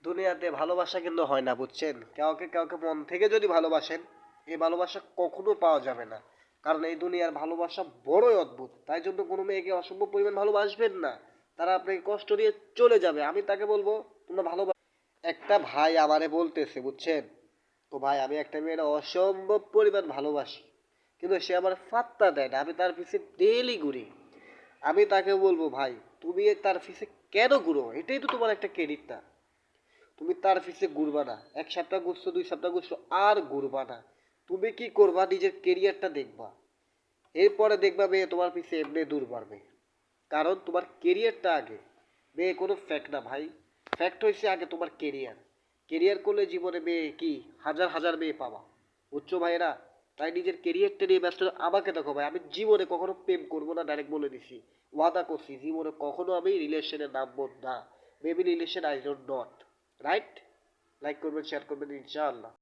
দুনিয়াতে ভালোবাসা কিন্তু হয় না, বুঝছেন? কাউকে কাউকে মন থেকে যদি ভালোবাসেন, এই ভালোবাসা কখনো পাওয়া যাবে না। কারণ এই দুনিয়ার ভালোবাসা বড়ই অদ্ভুত। তাই জন্য কোনো মেয়েকে অসম্ভব পরিমাণ ভালোবাসবেন না। তারা আপনাকে কষ্ট দিয়ে চলে যাবে। আমি তাকে বলবো, তোমরা একটা ভাই আমারে বলতেছে, বুঝছেন? তো ভাই আমি একটা মেয়ের অসম্ভব পরিমাণ ভালোবাসি, কিন্তু সে আমার পাত্তা দেয় না। আমি তার পিছে ডেইলি ঘুরি। আমি তাকে বলবো, ভাই তুমি তার পিছে কেন ঘুরো? এটাই তো তোমার একটা ক্রেডিট না। তুমি তার পিছে ঘুরবা না। 1 সপ্তাহ ঘুরছো, 2 সপ্তাহ ঘুরছো, আর ঘুরবা না। তুমি কি করবা? নিজের কেরিয়ারটা দেখবা। এরপরে দেখবা মেয়ে তোমার পিছে এমনি দূর পারবে। কারণ তোমার কেরিয়ারটা আগে। মেয়ে কোনো ফ্যাক্ট না ভাই। ফ্যাক্ট হয়েছে আগে তোমার কেরিয়ার। কেরিয়ার করলে জীবনে মেয়ে কি হাজার হাজার মেয়ে পাবা। বুঝছো ভাইয়েরা? তাই নিজের কেরিয়ারটা নিয়ে ব্যস্ত। আমাকে দেখো ভাই, আমি জীবনে কখনো প্রেম করবো না, ডাইরেক্ট বলে দিছি। ওয়াদা করছি জীবনে কখনো আমি রিলেশনে নামবো না। Maybe relation I don't not. Right? Like করবেন, শেয়ার করবেন, ইনশাআল্লাহ।